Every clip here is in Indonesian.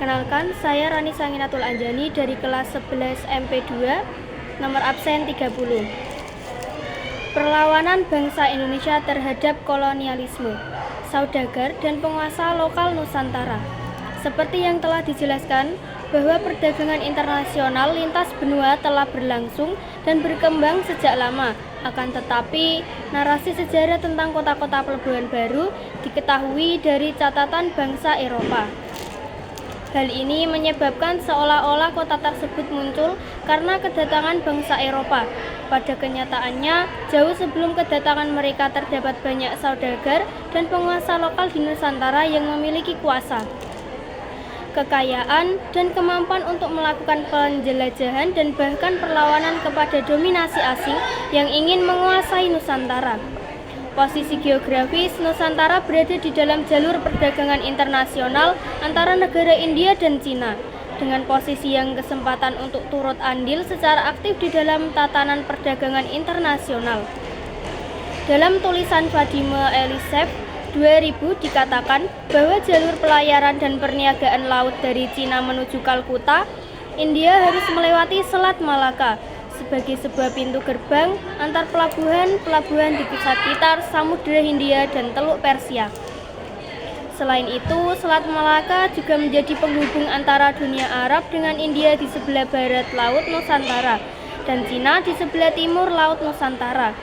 Perkenalkan, saya Rani Sanginatul Anjani dari kelas 11 MP2, nomor absen 30. Perlawanan bangsa Indonesia terhadap kolonialisme, saudagar dan penguasa lokal Nusantara. Seperti yang telah dijelaskan, bahwa perdagangan internasional lintas benua telah berlangsung dan berkembang sejak lama. Akan tetapi, narasi sejarah tentang kota-kota pelabuhan baru diketahui dari catatan bangsa Eropa. Hal ini menyebabkan seolah-olah kota tersebut muncul karena kedatangan bangsa Eropa. Pada kenyataannya, jauh sebelum kedatangan mereka terdapat banyak saudagar dan penguasa lokal di Nusantara yang memiliki kuasa, kekayaan, dan kemampuan untuk melakukan penjelajahan dan bahkan perlawanan kepada dominasi asing yang ingin menguasai Nusantara. Posisi geografis Nusantara berada di dalam jalur perdagangan internasional antara negara India dan Cina, dengan posisi yang kesempatan untuk turut andil secara aktif di dalam tatanan perdagangan internasional. Dalam tulisan Vladimir Eliseev 2000 dikatakan bahwa jalur pelayaran dan perniagaan laut dari Cina menuju Kalkuta, India harus melewati Selat Malaka sebagai sebuah pintu gerbang antar pelabuhan di sekitar Samudra Hindia dan Teluk Persia. Selain itu, Selat Malaka juga menjadi penghubung antara dunia Arab dengan India di sebelah barat Laut Nusantara dan Cina di sebelah timur Laut Nusantara.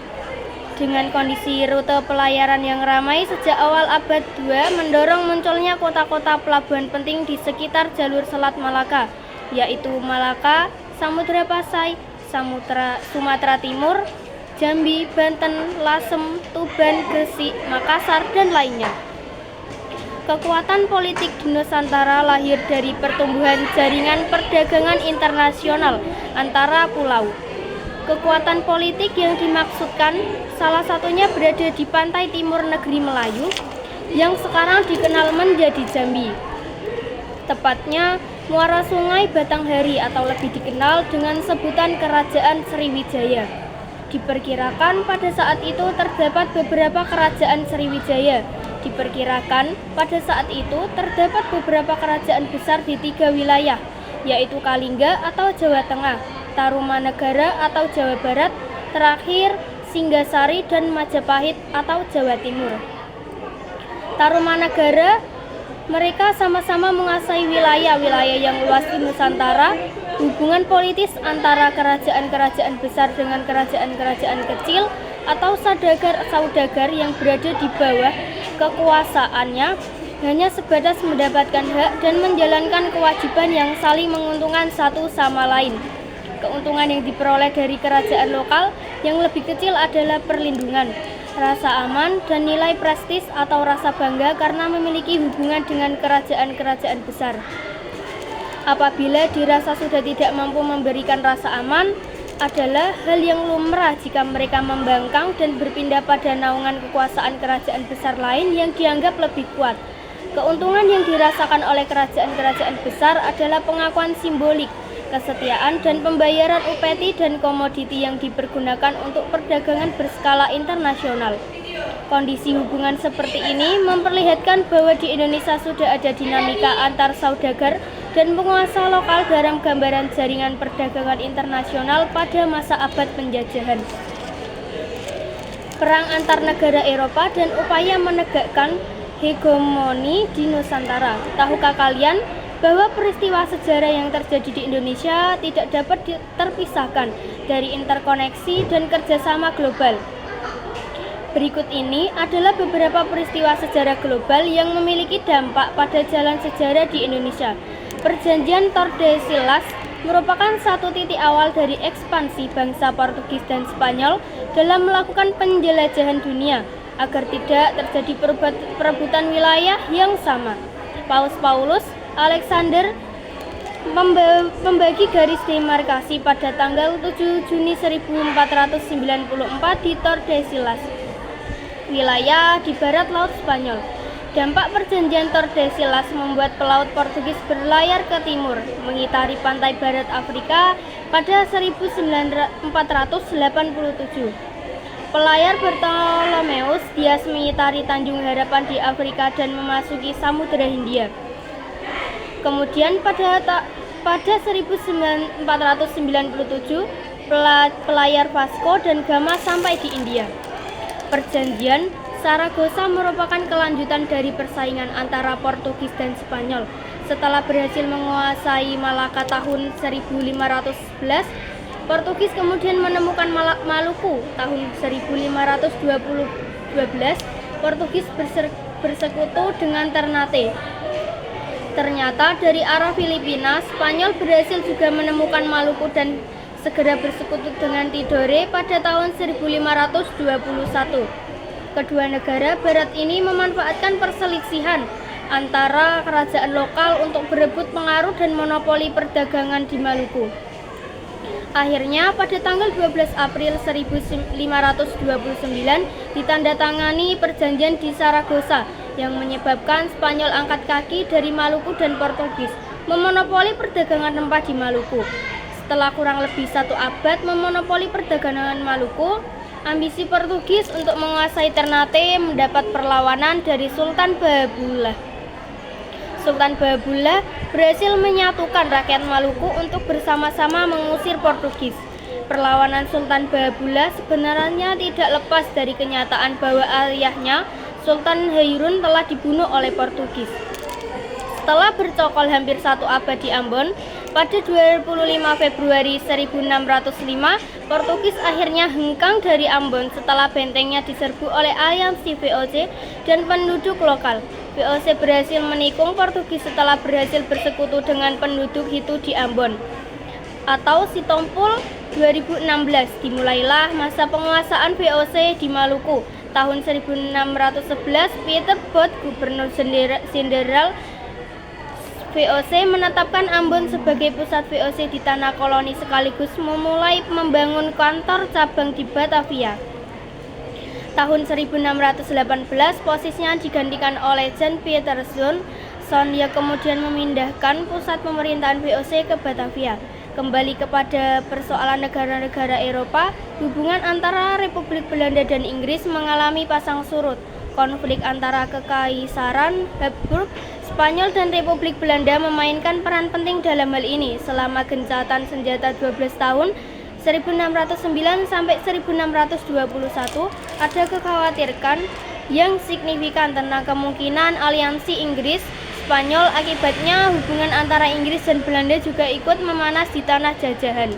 Dengan kondisi rute pelayaran yang ramai sejak awal abad 2 mendorong munculnya kota-kota pelabuhan penting di sekitar jalur Selat Malaka, yaitu Malaka, Samudra Pasai, Sumatera Timur, Jambi, Banten, Lasem, Tuban, Gresik, Makassar, dan lainnya. Kekuatan politik di Nusantara lahir dari pertumbuhan jaringan perdagangan internasional antara pulau. Kekuatan politik yang dimaksudkan salah satunya berada di pantai timur negeri Melayu yang sekarang dikenal menjadi Jambi. Tepatnya muara sungai Batanghari atau lebih dikenal dengan sebutan Kerajaan Sriwijaya. Diperkirakan pada saat itu terdapat beberapa kerajaan Sriwijaya. Diperkirakan pada saat itu terdapat beberapa kerajaan besar di 3 wilayah, yaitu Kalingga atau Jawa Tengah, Tarumanegara atau Jawa Barat, terakhir Singgasari dan Majapahit atau Jawa Timur. Tarumanegara, mereka sama-sama menguasai wilayah-wilayah yang luas di Nusantara. Hubungan politis antara kerajaan-kerajaan besar dengan kerajaan-kerajaan kecil atau saudagar yang berada di bawah kekuasaannya hanya sebatas mendapatkan hak dan menjalankan kewajiban yang saling menguntungkan satu sama lain. Keuntungan yang diperoleh dari kerajaan lokal yang lebih kecil adalah perlindungan, rasa aman, dan nilai prestis atau rasa bangga karena memiliki hubungan dengan kerajaan-kerajaan besar. Apabila dirasa sudah tidak mampu memberikan rasa aman, adalah hal yang lumrah jika mereka membangkang dan berpindah pada naungan kekuasaan kerajaan besar lain yang dianggap lebih kuat. Keuntungan yang dirasakan oleh kerajaan-kerajaan besar adalah pengakuan simbolik, kesetiaan, dan pembayaran upeti dan komoditi yang dipergunakan untuk perdagangan berskala internasional. Kondisi hubungan seperti ini memperlihatkan bahwa di Indonesia sudah ada dinamika antar saudagar dan penguasa lokal dalam gambaran jaringan perdagangan internasional pada masa abad penjajahan. Perang antar negara Eropa dan upaya menegakkan hegemoni di Nusantara. Tahukah kalian bahwa peristiwa sejarah yang terjadi di Indonesia tidak dapat terpisahkan dari interkoneksi dan kerjasama global? Berikut ini adalah beberapa peristiwa sejarah global yang memiliki dampak pada jalan sejarah di Indonesia. Perjanjian Tordesillas merupakan satu titik awal dari ekspansi bangsa Portugis dan Spanyol dalam melakukan penjelajahan dunia agar tidak terjadi perebutan wilayah yang sama. Paus Paulus Alexander membagi garis demarkasi pada tanggal 7 Juni 1494 di Tordesillas, wilayah di barat Laut Spanyol. Dampak perjanjian Tordesillas membuat pelaut Portugis berlayar ke timur, mengitari pantai barat Afrika pada 1487. Pelayar Bartolomeus Dias mengitari Tanjung Harapan di Afrika dan memasuki Samudra Hindia. Kemudian pada 1497 pelayar Vasco dan Gama sampai di India. Perjanjian Saragossa merupakan kelanjutan dari persaingan antara Portugis dan Spanyol. Setelah berhasil menguasai Malaka tahun 1511, Portugis kemudian menemukan Maluku tahun 1512. Portugis bersekutu dengan Ternate. Ternyata dari arah Filipina, Spanyol berhasil juga menemukan Maluku dan segera bersekutu dengan Tidore pada tahun 1521. Kedua negara barat ini memanfaatkan perselisihan antara kerajaan lokal untuk berebut pengaruh dan monopoli perdagangan di Maluku. Akhirnya pada tanggal 12 April 1529 ditandatangani perjanjian di Saragossa yang menyebabkan Spanyol angkat kaki dari Maluku dan Portugis memonopoli perdagangan rempah di Maluku. Setelah kurang lebih 1 abad memonopoli perdagangan Maluku, ambisi Portugis untuk menguasai Ternate mendapat perlawanan dari Sultan Bahabullah. Sultan Bahabullah berhasil menyatukan rakyat Maluku untuk bersama-sama mengusir Portugis. Perlawanan Sultan Bahabullah sebenarnya tidak lepas dari kenyataan bahwa ayahnya, Sultan Hairun, telah dibunuh oleh Portugis. Setelah bercokol hampir 1 abad di Ambon, pada 25 Februari 1605, Portugis akhirnya hengkang dari Ambon setelah bentengnya diserbu oleh aliansi VOC dan penduduk lokal. VOC berhasil menikung Portugis setelah berhasil bersekutu dengan penduduk Hitu di Ambon atau Sitompul 2016. Dimulailah masa penguasaan VOC di Maluku. Tahun 1611, Peter Both, gubernur jenderal VOC, menetapkan Ambon sebagai pusat VOC di tanah koloni sekaligus memulai membangun kantor cabang di Batavia. Tahun 1618 posisinya digantikan oleh Jan Pieterszoon. Dia kemudian memindahkan pusat pemerintahan VOC ke Batavia. Kembali kepada persoalan negara-negara Eropa, hubungan antara Republik Belanda dan Inggris mengalami pasang surut. Konflik antara Kekaisaran Habsburg, Spanyol dan Republik Belanda memainkan peran penting dalam hal ini. Selama gencatan senjata 12 tahun 1609 sampai 1621 ada kekhawatiran yang signifikan tentang kemungkinan aliansi Inggris Spanyol. Akibatnya hubungan antara Inggris dan Belanda juga ikut memanas di tanah jajahan.